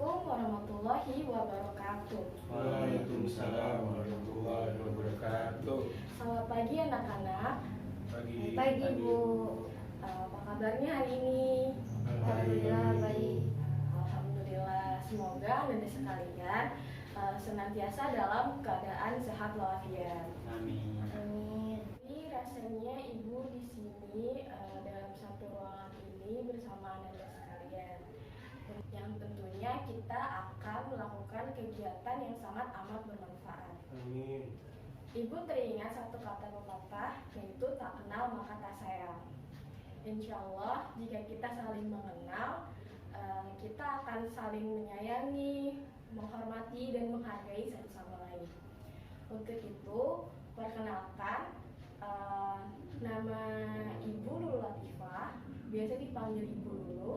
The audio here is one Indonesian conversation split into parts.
Assalamualaikum warahmatullahi wabarakatuh. Waalaikumsalam warahmatullahi wabarakatuh. Selamat pagi anak-anak. Pagi. Bu. Apa kabarnya hari ini? Alhamdulillah baik. Alhamdulillah. Semoga anda sekalian senantiasa dalam keadaan sehat walafiat. Amin. Amin. Jadi rasanya ibu di sini dalam satu ruangan ini bersama anda sekalian. Yang tentunya kita akan melakukan kegiatan yang sangat amat bermanfaat. Amin. Ibu teringat satu kata pepatah, yaitu tak kenal maka tak sayang. Insya Allah jika kita saling mengenal, kita akan saling menyayangi, menghormati dan menghargai satu sama lain. Untuk itu, perkenalkan, nama Ibu Nurul Latifah, biasa dipanggil Ibu Lulu.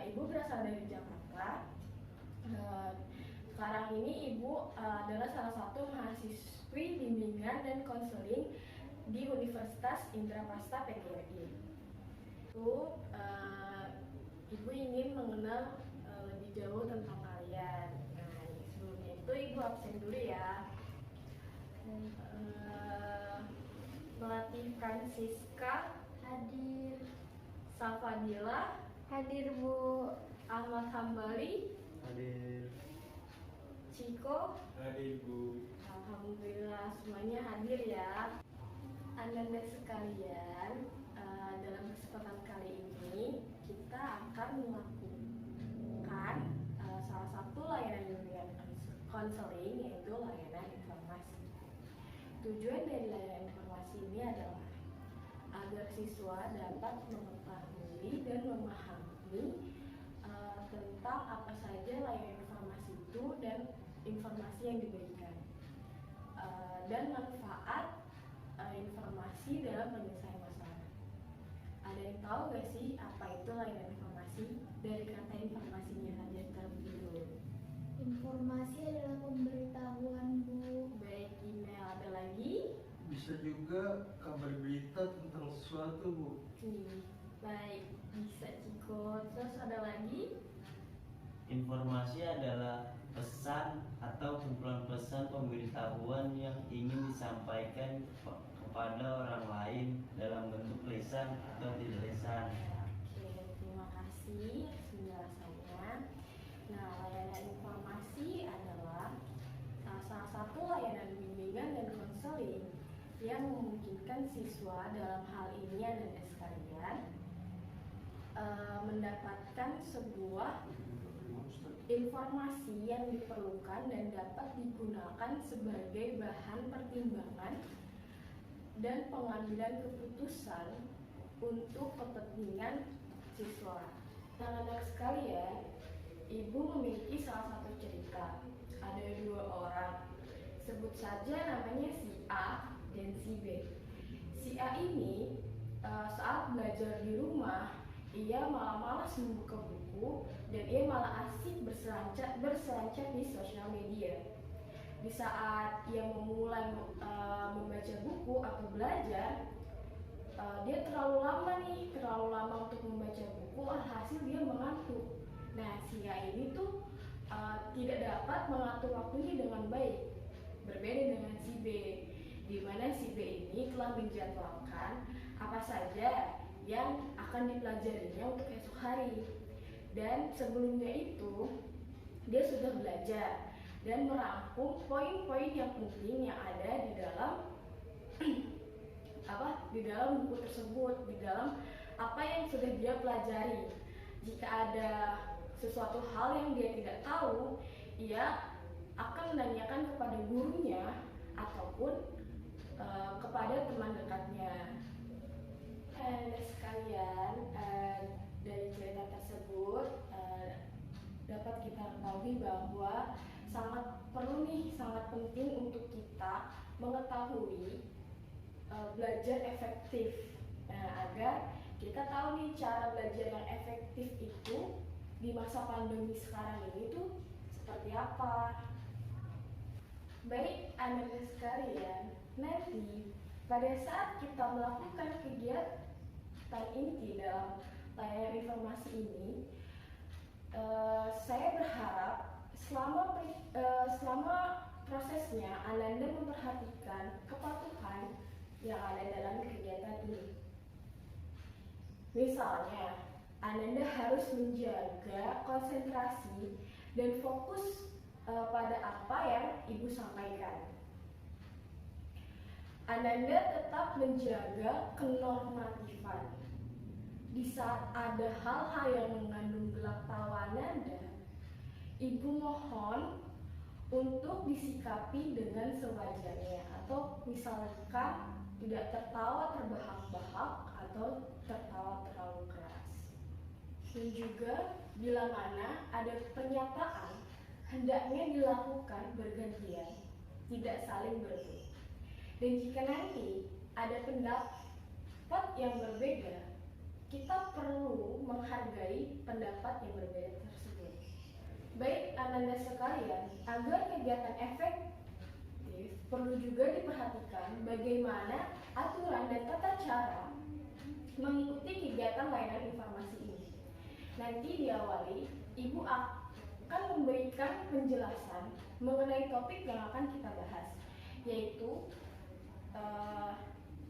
Ibu berasal dari Jakarta. Sekarang ini Ibu adalah salah satu mahasiswi bimbingan dan konseling di Universitas Indraprasta PGRI. Itu Ibu ingin mengenal lebih jauh tentang kalian. Nah, sebelumnya itu Ibu absen dulu ya. Melati Francisca Hadir. Safadila Hadir, Bu. Ahmad Hambali, Hadir. Ciko. Hadir, Bu. Alhamdulillah semuanya hadir ya. Anda sekalian, dalam kesempatan kali ini kita akan melakukan salah satu layanan bimbingan konseling, yaitu layanan informasi. Tujuan dari layanan informasi ini adalah agar siswa dapat mengetahui dan memahami tentang apa saja layanan informasi itu dan informasi yang diberikan, dan manfaat informasi dalam penyelesaian masalah. Ada yang tahu gak sih apa itu layanan informasi? Dari kata informasinya saja terlebih dulu. Informasi adalah pemberitahuan, Bu. Baik, email ada lagi? Bisa juga kabar berita tentang sesuatu, Bu. Baik, bisa Ciko. Terus ada lagi? Informasi adalah pesan atau kumpulan pesan pemberitahuan yang ingin disampaikan kepada orang lain dalam bentuk lisan atau tidak lisan. Oke, terima kasih penjelasannya. Nah, layanan informasi adalah salah satu layanan bimbingan dan konseling yang memungkinkan siswa, dalam hal ini Anda sekalian, mendapatkan sebuah informasi yang diperlukan dan dapat digunakan sebagai bahan pertimbangan dan pengambilan keputusan untuk kepentingan siswa. Anak-anak sekalian, Ibu memiliki salah satu cerita. Ada dua orang, sebut saja namanya si A dan si B. Si A ini saat belajar di rumah, ia malah malas membuka buku dan ia malah asik berselancar di sosial media. Di saat ia memulai membaca buku atau belajar, dia terlalu lama untuk membaca buku, alhasil dia mengantuk. Nah, si A ini tuh tidak dapat mengatur waktunya dengan baik. Berbeda dengan si B, di mana si B ini telah menjadwalkan apa saja yang akan dipelajarinya untuk esok hari. Dan sebelumnya itu dia sudah belajar dan merangkum poin-poin yang penting yang ada di dalam di dalam buku tersebut, di dalam apa yang sudah dia pelajari. Jika ada sesuatu hal yang dia tidak tahu, ia akan menanyakan kepada gurunya ataupun kepada teman dekatnya. Sekalian, dari cerita tersebut dapat kita ketahui bahwa sangat penting untuk kita mengetahui belajar efektif. Nah, agar kita tahu nih cara belajar yang efektif itu di masa pandemi sekarang ini tuh seperti apa. Baik, anak sekalian, nanti pada saat kita melakukan kegiatan inti dalam layanan informasi ini, Saya berharap selama prosesnya Ananda memperhatikan kepatuhan yang ada dalam kegiatan ini. Misalnya, Ananda harus menjaga konsentrasi dan fokus pada apa yang Ibu sampaikan. Ananda tetap menjaga kenormatifan. Di saat ada hal-hal yang mengandung gelak tawa Ananda, Ibu mohon untuk disikapi dengan sewajarnya, atau misalkan tidak tertawa terbahak-bahak atau tertawa terlalu keras. Dan juga bila mana ada pernyataan hendaknya dilakukan bergantian, tidak saling berebut. Dan jika nanti ada pendapat yang berbeda, kita perlu menghargai pendapat yang berbeda tersebut. Baik Ananda sekalian, agar kegiatan efektif perlu juga diperhatikan bagaimana aturan dan tata cara mengikuti kegiatan layanan informasi ini. Nanti diawali, Ibu akan memberikan penjelasan mengenai topik yang akan kita bahas, yaitu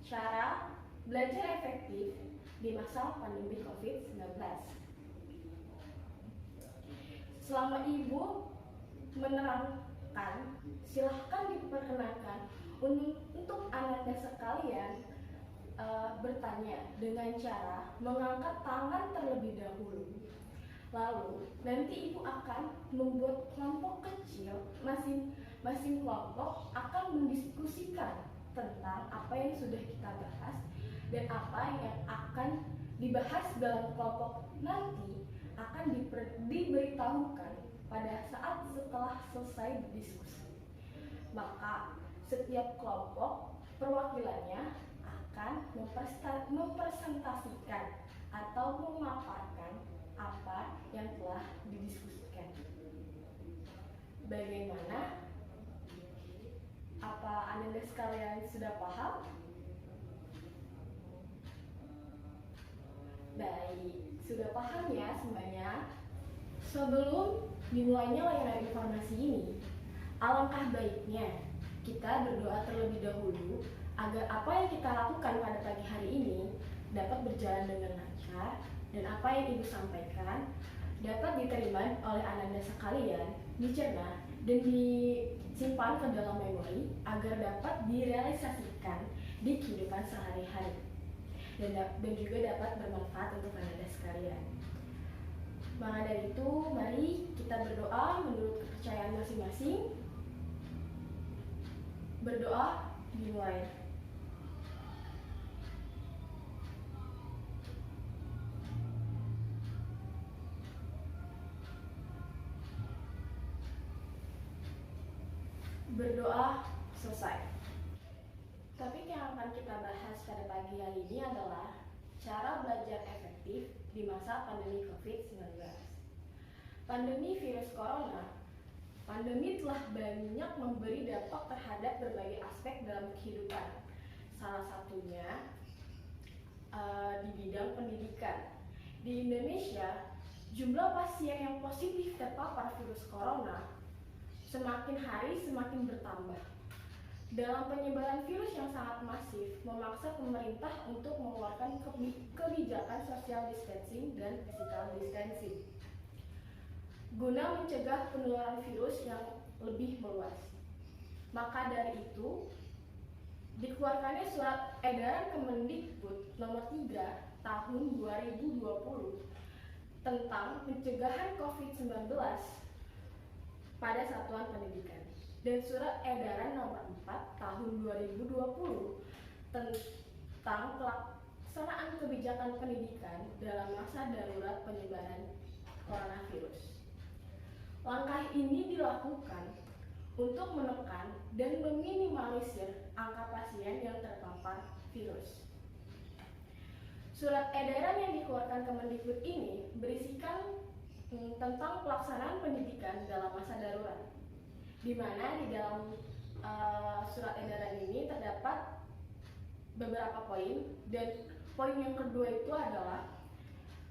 cara belajar efektif di masa pandemi COVID-19. Selama Ibu menerangkan, silahkan diperkenankan untuk Ananda sekalian bertanya dengan cara mengangkat tangan terlebih dahulu. Lalu nanti Ibu akan membuat kelompok kecil, masing-masing kelompok akan mendiskusikan tentang apa yang sudah kita bahas dan apa yang akan dibahas dalam kelompok nanti akan diberitahukan pada saat setelah selesai berdiskusi. Maka setiap kelompok perwakilannya akan mempresentasikan atau memaparkan apa yang telah didiskusikan. Bagaimana? Apa Ananda sekalian sudah paham? Baik, sudah paham ya semuanya? Sebelum dimulainya layanan informasi ini, alangkah baiknya kita berdoa terlebih dahulu agar apa yang kita lakukan pada pagi hari ini dapat berjalan dengan lancar dan apa yang Ibu sampaikan dapat diterima oleh Ananda sekalian, dicerna dan disimpan ke dalam memori agar dapat direalisasikan di kehidupan sehari-hari dan juga dapat bermanfaat untuk Ananda sekalian. Maka dari itu, mari kita berdoa menurut kepercayaan masing-masing. Berdoa dimulai. Berdoa selesai. Topik yang akan kita bahas pada pagi hari ini adalah cara belajar efektif di masa pandemi COVID-19. Pandemi virus corona, pandemi telah banyak memberi dampak terhadap berbagai aspek dalam kehidupan. Salah satunya di bidang pendidikan. Di Indonesia, jumlah pasien yang positif terpapar virus corona semakin hari semakin bertambah. Dalam penyebaran virus yang sangat masif, memaksa pemerintah untuk mengeluarkan kebijakan social distancing dan physical distancing guna mencegah penularan virus yang lebih meluas. Maka dari itu, dikeluarkannya surat edaran Kemendikbud nomor 3 tahun 2020 tentang pencegahan COVID-19 pada satuan pendidikan. Dan surat edaran nomor 4 tahun 2020 tentang pelaksanaan kebijakan pendidikan dalam masa darurat penyebaran coronavirus. Langkah ini dilakukan untuk menekan dan meminimalisir angka pasien yang terpapar virus. Surat edaran yang dikeluarkan Kemendikbud ini berisikan tentang pelaksanaan pendidikan dalam masa darurat, di mana di dalam surat edaran ini terdapat beberapa poin, dan poin yang kedua itu adalah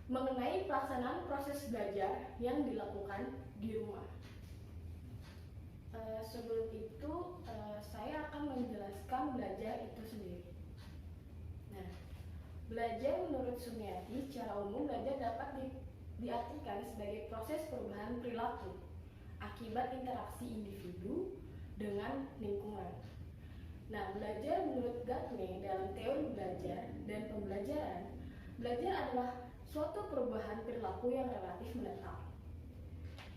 mengenai pelaksanaan proses belajar yang dilakukan di rumah. Sebelum itu, saya akan menjelaskan belajar itu sendiri. Nah, belajar menurut Sumiati, secara umum belajar dapat diartikan sebagai proses perubahan perilaku akibat interaksi individu dengan lingkungan. Nah, belajar menurut Gardner dalam teori belajar dan pembelajaran, belajar adalah suatu perubahan perilaku yang relatif menetap,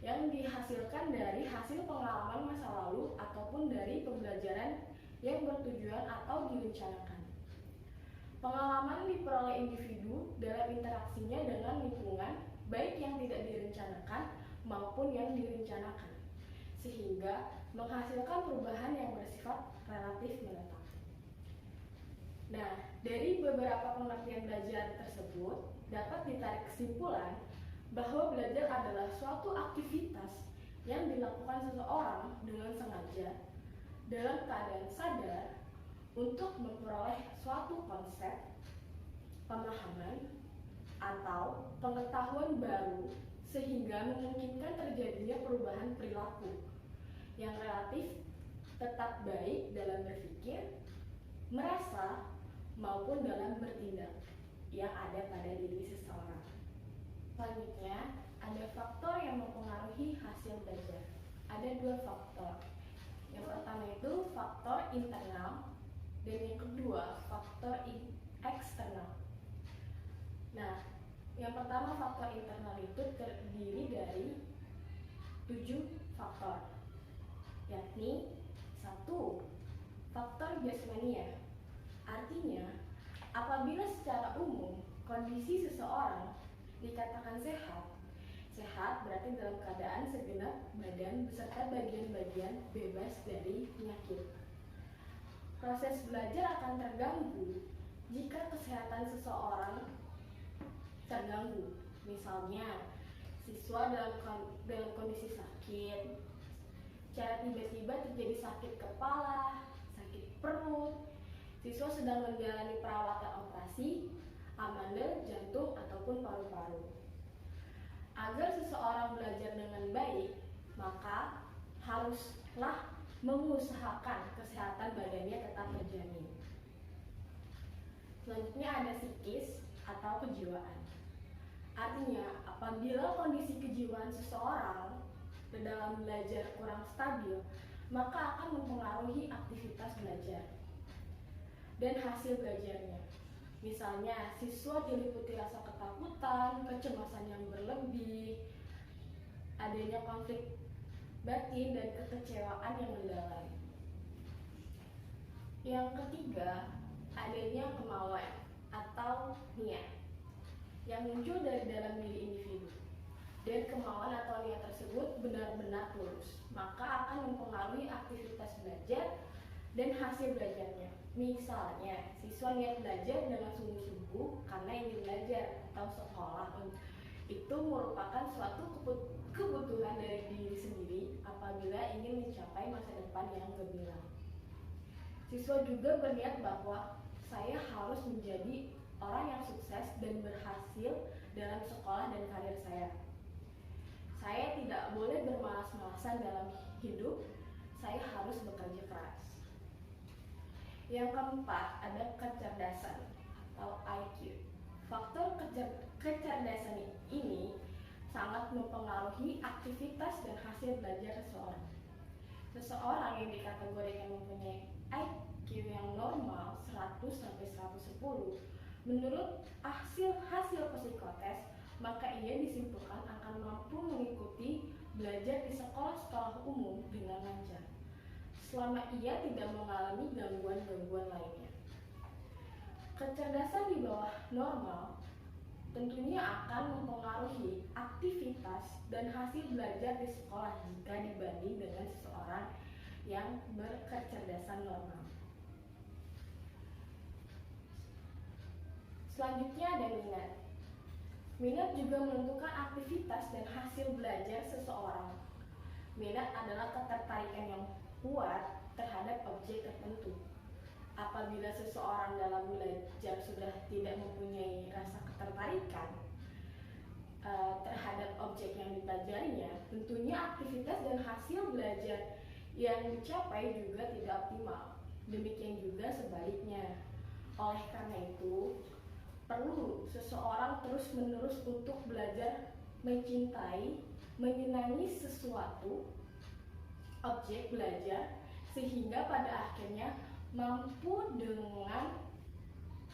yang dihasilkan dari hasil pengalaman masa lalu ataupun dari pembelajaran yang bertujuan atau direncanakan. Pengalaman diperoleh individu dalam interaksinya dengan lingkungan, baik yang tidak direncanakan maupun yang direncanakan, sehingga menghasilkan perubahan yang bersifat relatif menetap. Nah, dari beberapa pengertian belajar tersebut dapat ditarik kesimpulan bahwa belajar adalah suatu aktivitas yang dilakukan seseorang dengan sengaja dalam keadaan sadar untuk memperoleh suatu konsep, pemahaman, atau pengetahuan baru sehingga memungkinkan terjadinya perubahan perilaku yang relatif tetap baik dalam berpikir, merasa, maupun dalam bertindak yang ada pada diri seseorang. Selanjutnya, ada faktor yang mempengaruhi hasil belajar. Ada 2 faktor. Yang pertama itu faktor internal dan yang kedua faktor eksternal. Nah, yang pertama faktor internal itu terdiri dari 7 faktor, yakni 1. Faktor jasmania. Artinya, apabila secara umum kondisi seseorang dikatakan sehat, sehat berarti dalam keadaan segenap badan beserta bagian-bagian bebas dari penyakit. Proses belajar akan terganggu jika kesehatan seseorang terganggu. Misalnya, siswa dalam kondisi sakit, secara tiba-tiba terjadi sakit kepala, sakit perut, siswa sedang menjalani perawatan operasi, amandel, jantung, ataupun paru-paru. Agar seseorang belajar dengan baik, maka haruslah mengusahakan kesehatan badannya tetap terjamin. Selanjutnya ada psikis atau kejiwaan. Artinya, apabila kondisi kejiwaan seseorang dalam belajar kurang stabil, maka akan mempengaruhi aktivitas belajar dan hasil belajarnya. Misalnya, siswa diliputi rasa ketakutan, kecemasan yang berlebih, adanya konflik batin dan kekecewaan yang mendalam. Yang ketiga, adanya kemauan atau niat yang muncul dari dalam diri individu. Dan kemauan atau niat tersebut benar-benar tulus, maka akan mempengaruhi aktivitas belajar dan hasil belajarnya. Misalnya, siswa niat belajar dengan sungguh-sungguh karena ingin belajar atau sekolah. Itu merupakan suatu kebutuhan dari diri sendiri apabila ingin mencapai masa depan yang gemilang. Siswa juga berniat bahwa saya harus menjadi orang yang sukses dan berhasil dalam sekolah dan karir saya. Saya tidak boleh bermalas-malasan dalam hidup, saya harus bekerja keras. Yang keempat, ada kecerdasan atau IQ. Faktor kecerdasan ini sangat mempengaruhi aktivitas dan hasil belajar seseorang. Seseorang yang dikategorikan mempunyai IQ yang normal 100-110, menurut hasil psikotes, maka ia disimpulkan akan mampu mengikuti belajar di sekolah-sekolah umum dengan lancar, selama ia tidak mengalami gangguan-gangguan lainnya. Kecerdasan di bawah normal tentunya akan mempengaruhi aktivitas dan hasil belajar di sekolah jika dibanding dengan seseorang yang berkecerdasan normal. Selanjutnya ada minat. Minat juga menentukan aktivitas dan hasil belajar seseorang. Minat adalah ketertarikan yang kuat terhadap objek tertentu. Apabila seseorang dalam belajar sudah tidak mempunyai rasa ketertarikan, terhadap objek yang dipelajarinya, tentunya aktivitas dan hasil belajar yang dicapai juga tidak optimal. Demikian juga sebaliknya. Oleh karena itu, perlu seseorang terus-menerus untuk belajar mencintai, menyenangi sesuatu objek belajar, sehingga pada akhirnya mampu dengan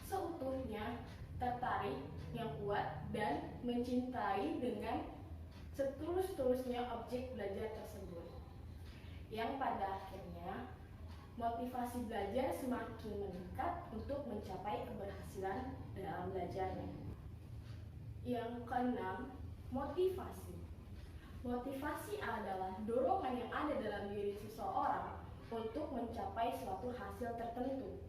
seutuhnya tertarik yang kuat dan mencintai dengan setulus-tulusnya objek belajar tersebut, yang pada akhirnya motivasi belajar semakin meningkat untuk mencapai keberhasilan dalam belajarnya. Yang keenam, motivasi. Motivasi adalah dorongan yang ada dalam diri seseorang untuk mencapai suatu hasil tertentu.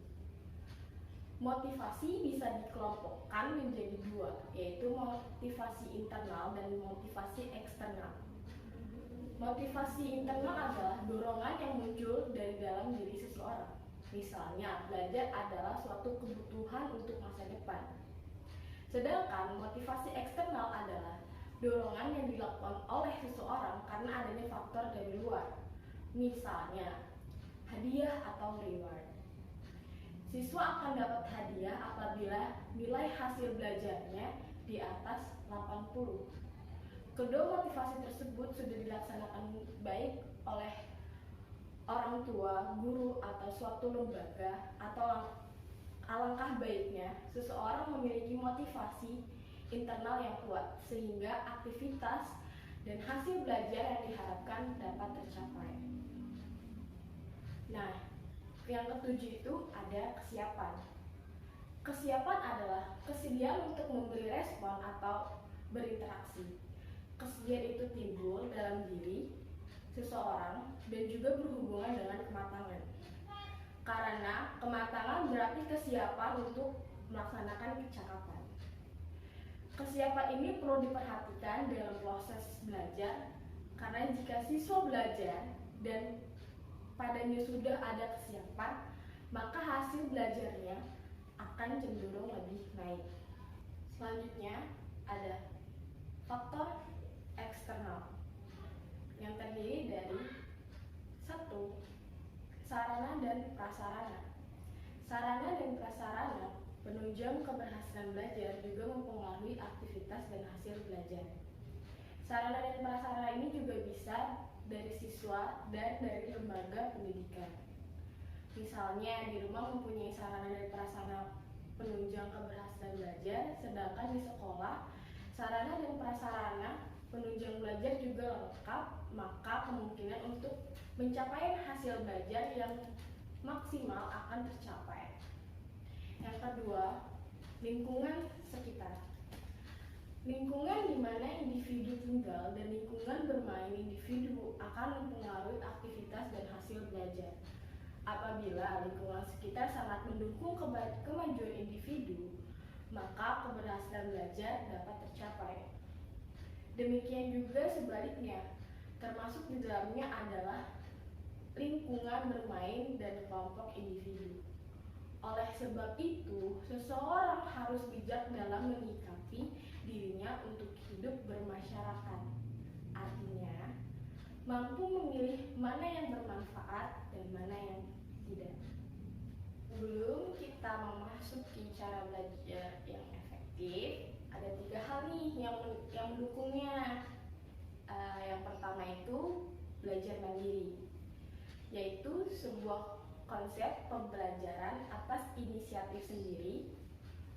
Motivasi bisa dikelompokkan menjadi dua, yaitu motivasi internal dan motivasi eksternal. Motivasi internal adalah dorongan yang muncul dari dalam diri seseorang. Misalnya, belajar adalah suatu kebutuhan untuk masa depan. Sedangkan motivasi eksternal adalah dorongan yang dilakukan oleh seseorang karena adanya faktor dari luar. Misalnya, hadiah atau reward. Siswa akan dapat hadiah apabila nilai hasil belajarnya di atas 80. Kedua motivasi tersebut sudah dilaksanakan baik oleh orang tua, guru, atau suatu lembaga, atau alangkah baiknya seseorang memiliki motivasi internal yang kuat sehingga aktivitas dan hasil belajar yang diharapkan dapat tercapai. Nah, yang ketujuh itu ada kesiapan. Kesiapan adalah kesediaan untuk memberi respon atau berinteraksi. Kesediaan itu timbul dalam diri seseorang dan juga berhubungan dengan kematangan. Karena kematangan berarti kesiapan untuk melaksanakan kecakapan. Kesiapan ini perlu diperhatikan dalam proses belajar, karena jika siswa belajar dan padanya sudah ada kesiapan, maka hasil belajarnya akan cenderung lebih baik. Selanjutnya ada faktor eksternal yang terdiri dari 1. Sarana dan prasarana. Sarana dan prasarana penunjang keberhasilan belajar juga mempengaruhi aktivitas dan hasil belajar. Sarana dan prasarana ini juga bisa dari siswa dan dari lembaga pendidikan. Misalnya di rumah mempunyai sarana dan prasarana penunjang keberhasilan belajar, sedangkan di sekolah sarana dan prasarana penunjang belajar juga lengkap, maka kemungkinan untuk mencapai hasil belajar yang maksimal akan tercapai. Yang kedua, lingkungan sekitar. Lingkungan di mana individu tinggal dan lingkungan bermain individu akan mempengaruhi aktivitas dan hasil belajar. Apabila lingkungan sekitar sangat mendukung kemajuan individu, maka keberhasilan belajar dapat tercapai. Demikian juga sebaliknya, termasuk di dalamnya adalah lingkungan bermain dan kelompok individu. Oleh sebab itu, seseorang harus bijak dalam menyikapi dirinya untuk hidup bermasyarakat. Artinya, mampu memilih mana yang bermanfaat dan mana yang tidak. Sebelum kita memasuki cara belajar yang efektif, ada 3 hal nih yang mendukungnya. Yang pertama itu belajar mandiri, yaitu sebuah konsep pembelajaran atas inisiatif sendiri,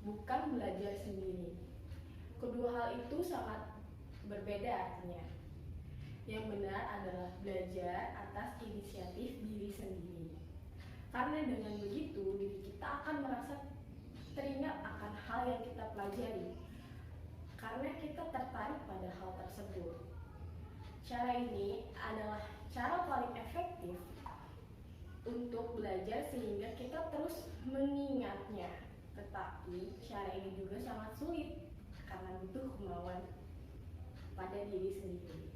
bukan belajar sendiri. Kedua hal itu sangat berbeda artinya. Yang benar adalah belajar atas inisiatif diri sendiri. Karena dengan begitu, diri kita akan merasa teringat akan hal yang kita pelajari, karena kita tertarik pada hal tersebut. Cara ini adalah cara paling efektif untuk belajar sehingga kita terus mengingatnya. Tetapi cara ini juga sangat sulit karena butuh kemauan pada diri sendiri.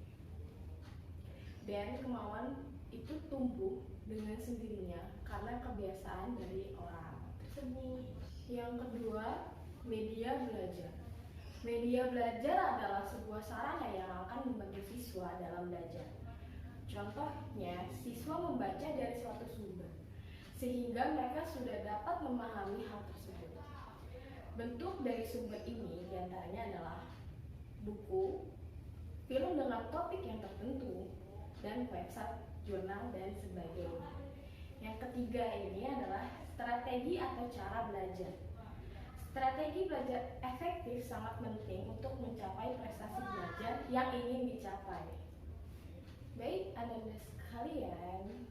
Dan kemauan itu tumbuh dengan sendirinya karena kebiasaan dari orang tersebut. Yang kedua, media belajar. Media belajar adalah sebuah sarana yang akan membantu siswa dalam belajar. Contohnya, siswa membaca dari suatu sumber, sehingga mereka sudah dapat memahami hal tersebut. Bentuk dari sumber ini diantaranya adalah buku, film dengan topik yang tertentu, dan website, jurnal, dan sebagainya. Yang ketiga ini adalah strategi atau cara belajar. Strategi belajar efektif sangat penting untuk mencapai prestasi belajar yang ingin dicapai. Baik, anak-anak sekalian,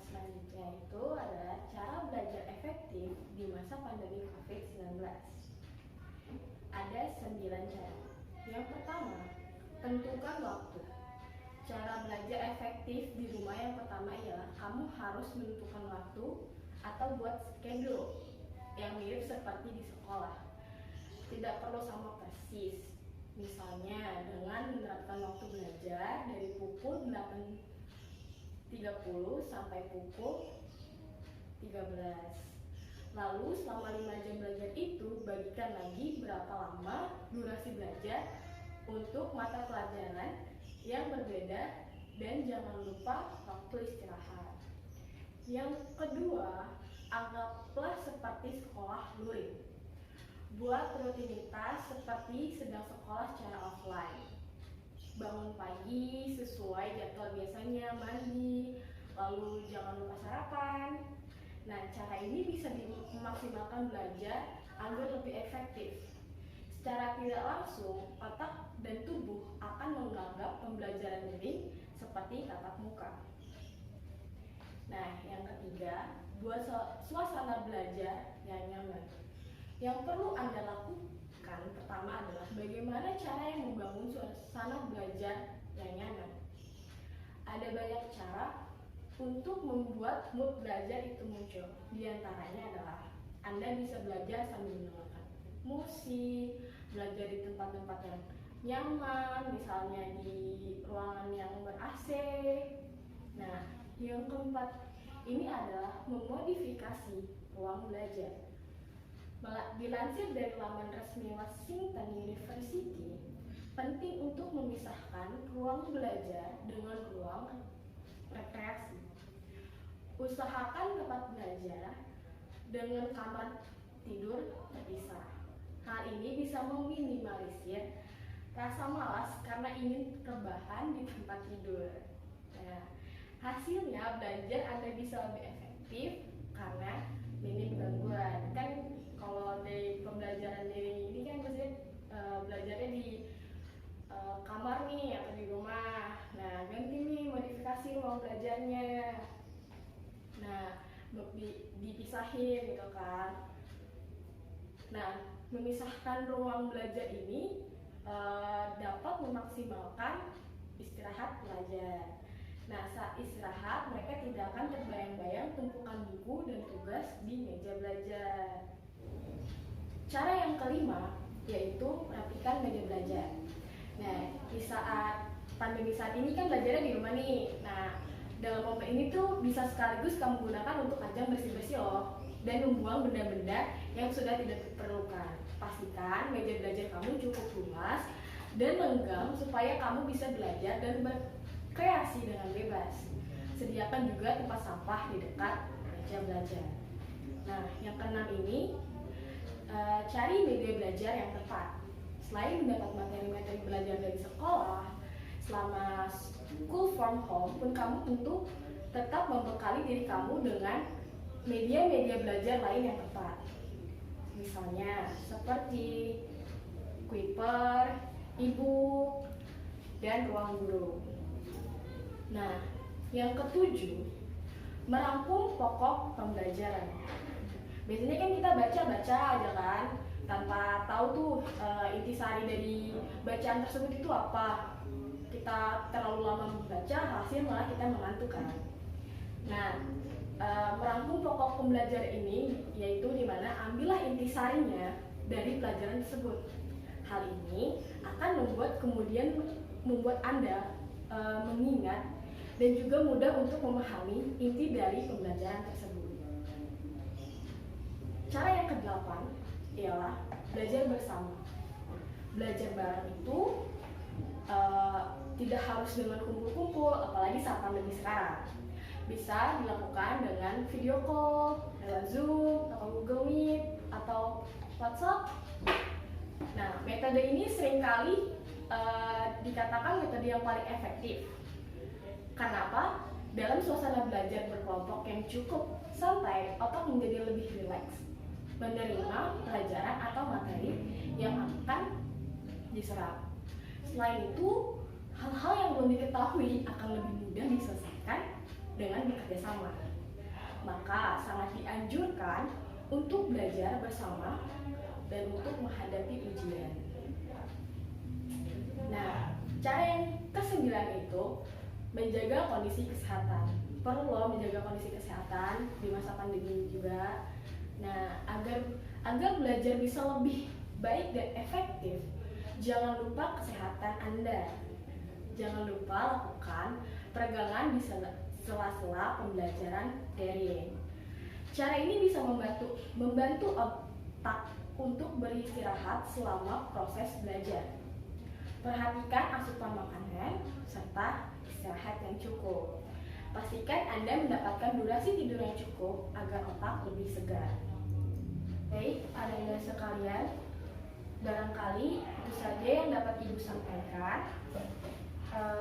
selanjutnya itu adalah cara belajar efektif di masa pandemi COVID-19. Ada 9 cara. Yang pertama, tentukan waktu. Cara belajar efektif di rumah yang pertama ialah kamu harus menentukan waktu atau buat schedule yang mirip seperti di sekolah. Tidak perlu sama persis. Misalnya dengan menerapkan waktu belajar dari pukul 8.30 sampai pukul 13. Lalu selama 5 jam belajar itu bagikan lagi berapa lama durasi belajar untuk mata pelajaran yang berbeda dan jangan lupa waktu istirahat. Yang kedua, anggaplah seperti sekolah luring. Buat rutinitas seperti sedang sekolah secara offline. Bangun pagi sesuai jadwal biasanya, mandi, lalu jangan lupa sarapan. Nah, cara ini bisa dimaksimalkan belajar agar lebih efektif. Secara tidak langsung, otak dan tubuh akan menganggap pembelajaran daring seperti tatap muka. Nah, yang ketiga, buat suasana belajar yang nyaman. Yang perlu Anda lakukan pertama adalah bagaimana cara yang membangun suasana belajar yang nyaman. Ada banyak cara untuk membuat mood belajar itu muncul. Di antaranya adalah Anda bisa belajar sambil mendengarkan musik, belajar di tempat-tempat yang nyaman, misalnya di ruangan yang ber-AC. Nah, yang keempat ini adalah memodifikasi ruang belajar. Dilansir dari laman resmi Washington University, penting untuk memisahkan ruang belajar dengan ruang rekreasi. Usahakan tempat belajar dengan kamar tidur terpisah. Hal ini bisa meminimalisir rasa malas karena ingin rebahan di tempat tidur. Nah, hasilnya belajar Anda bisa lebih efektif karena minim gangguan. Kan kalau dari pembelajaran dari ini kan biasanya belajarnya di kamar nih atau di rumah. Nah, ganti nih modifikasi ruang belajarnya. Nah, dipisahin gitu kan. Nah, memisahkan ruang belajar ini dapat memaksimalkan istirahat pelajar. Nah, saat istirahat mereka tidak akan terbayang-bayang tumpukan buku dan tugas di meja belajar. Cara yang kelima yaitu rapikan meja belajar. Nah, di saat pandemi saat ini kan belajarnya di rumah nih. Nah, dalam momen ini tuh bisa sekaligus kamu gunakan untuk ajang bersih-bersih loh, dan membuang benda-benda yang sudah tidak diperlukan. Pastikan meja belajar kamu cukup luas dan lenggang supaya kamu bisa belajar dan berkreasi dengan bebas. Sediakan juga tempat sampah di dekat meja belajar. Nah, yang keenam ini cari media belajar yang tepat. Selain mendapat materi-materi belajar dari sekolah, selama school from home pun kamu tentu tetap membekali diri kamu dengan media-media belajar lain yang tepat. Misalnya seperti Kuiper, e-book, dan ruang guru. Nah, yang ketujuh, merangkum pokok pembelajaran. Biasanya kan kita baca-baca aja kan, tanpa tahu tuh intisari dari bacaan tersebut itu apa. Kita terlalu lama membaca, hasil malah kita mengantuk kan. Nah, merangkum pokok pembelajaran ini yaitu dimana ambillah intisarinya dari pelajaran tersebut. Hal ini akan membuat Anda mengingat dan juga mudah untuk memahami inti dari pembelajaran tersebut. Cara yang ke-8 ialah belajar bersama. belajar bareng itu tidak harus dengan kumpul-kumpul, apalagi saat pandemi sekarang. Bisa dilakukan dengan video call, lewat Zoom, atau Google Meet, atau WhatsApp. Nah, metode ini seringkali dikatakan metode yang paling efektif. Karena apa? Dalam suasana belajar berkelompok yang cukup santai, otak menjadi lebih rileks menerima pelajaran atau materi yang akan diserap. Selain itu, hal-hal yang belum diketahui akan lebih mudah diselesaikan dengan bekerja sama. Maka sangat dianjurkan untuk belajar bersama dan untuk menghadapi ujian. Nah, cara yang ke-9 itu menjaga kondisi kesehatan. Perlu loh menjaga kondisi kesehatan di masa pandemi juga. Nah, agar belajar bisa lebih baik dan efektif, jangan lupa kesehatan Anda. Jangan lupa lakukan peregangan di sela-sela pembelajaran daring. Cara ini bisa membantu otak untuk beristirahat selama proses belajar. Perhatikan asupan makanan serta istirahat yang cukup. Pastikan Anda mendapatkan durasi tidur yang cukup agar otak lebih segar. Baik, adik-adik sekalian, barangkali itu saja yang dapat Ibu sampaikan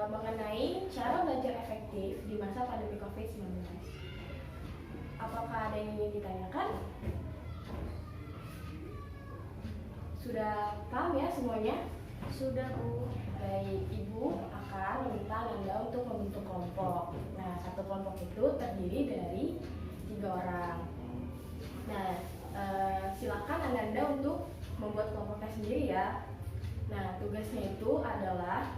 mengenai cara belajar efektif di masa pandemi COVID-19. Apakah ada yang ingin ditanyakan? Sudah paham ya semuanya? Sudah, Bu. Baik, Ibu akan meminta Anda untuk membentuk kelompok. Nah, satu kelompok itu terdiri dari 3 orang. Nah, silakan Anda untuk membuat kelompoknya sendiri ya. Nah, tugasnya itu adalah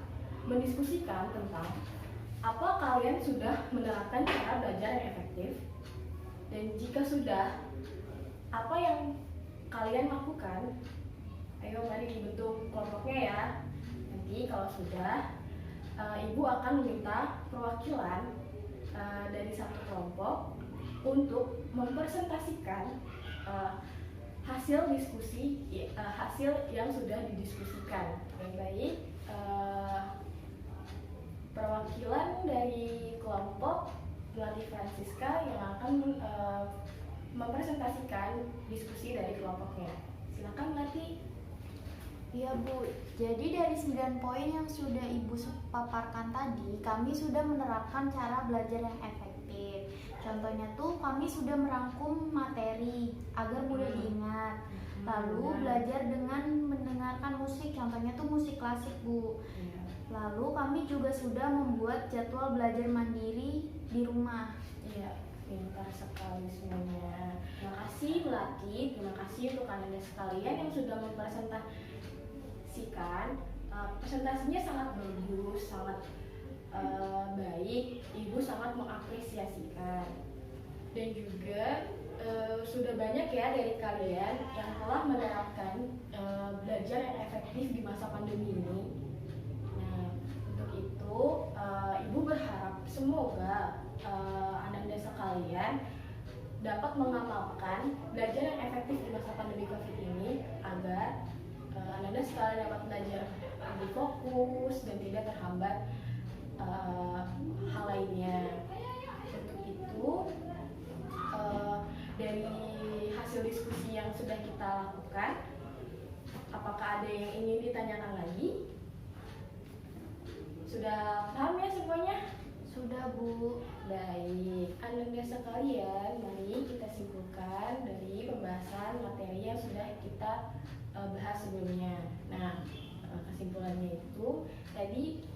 mendiskusikan tentang apa kalian sudah menerapkan cara belajar yang efektif, dan jika sudah, apa yang kalian lakukan. Ayo mari dibentuk kelompoknya ya. Nanti kalau sudah, Ibu akan meminta perwakilan dari satu kelompok untuk mempresentasikan hasil diskusi, hasil yang sudah didiskusikan. Baik, perwakilan dari kelompok Melati Francisca yang akan mempresentasikan diskusi dari kelompoknya. Silakan Melati. Iya, Bu. Jadi dari 9 poin yang sudah Ibu paparkan tadi, kami sudah menerapkan cara belajar yang efektif. Contohnya tuh kami sudah merangkum materi agar mudah diingat. Lalu belajar dengan mendengarkan musik, contohnya tuh musik klasik, Bu. Lalu kami juga sudah membuat jadwal belajar mandiri di rumah. Iya, pintar sekali semuanya. Terima kasih Melati, terima kasih untuk Anda sekalian yang sudah mempresentasikan. Presentasinya sangat bagus, sangat baik. Ibu sangat mengapresiasikan. Dan juga sudah banyak ya dari kalian yang telah menerapkan belajar yang efektif di masa pandemi ini. Nah, untuk itu Ibu berharap semoga Anda sekalian dapat mengamalkan belajar yang efektif di masa pandemi COVID ini agar Anda sekalian dapat belajar lebih fokus dan tidak terhambat hal lainnya. Untuk itu, dari hasil diskusi yang sudah kita lakukan, apakah ada yang ingin ditanyakan lagi? Sudah paham ya semuanya? Sudah, Bu. Baik, Anda sekalian, mari kita simpulkan dari pembahasan materi yang sudah kita bahas sebelumnya. Nah, kesimpulannya itu tadi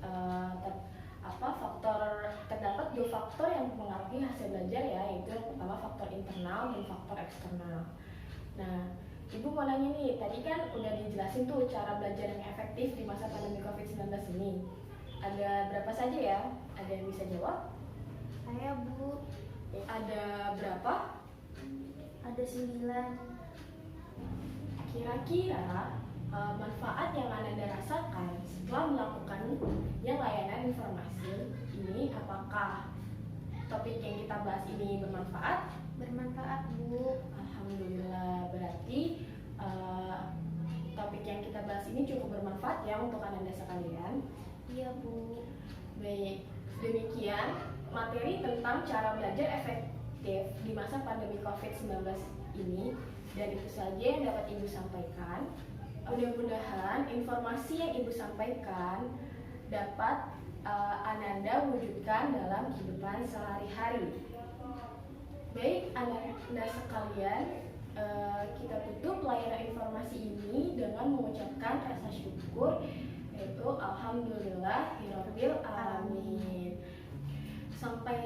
terdapat 2 faktor yang mempengaruhi hasil belajar ya, yaitu yang pertama faktor internal dan faktor eksternal. Nah, Ibu mau nanya nih, tadi kan udah dijelasin tuh cara belajar yang efektif di masa pandemi COVID-19 ini. Ada berapa saja ya? Ada yang bisa jawab? Saya, Bu. Ada berapa? Ada 9. Kira-kira manfaat yang Anda rasakan setelah melakukan yang layanan informasi ini, apakah topik yang kita bahas ini bermanfaat? Bermanfaat, Bu. Alhamdulillah, berarti topik yang kita bahas ini cukup bermanfaat ya untuk Ananda sekalian. Iya, Bu. Baik, demikian materi tentang cara belajar efektif di masa pandemi COVID-19 ini, dan itu saja yang dapat Ibu sampaikan. Mudah-mudahan informasi yang Ibu sampaikan dapat Ananda wujudkan dalam kehidupan sehari-hari. Baik, Ananda sekalian, kita tutup layanan informasi ini dengan mengucapkan rasa syukur, yaitu Alhamdulillahirabbil alamin. Sampai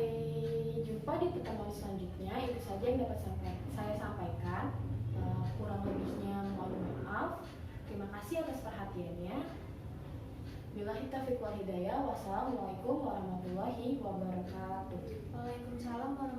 jumpa di pertemuan selanjutnya. Itu saja yang dapat saya sampaikan. Kurang lebihnya mohon maaf. Terima kasih atas perhatiannya. Billahi taufiq wal hidayah. Wassalamualaikum warahmatullahi wabarakatuh. Waalaikumsalam warahmatullahi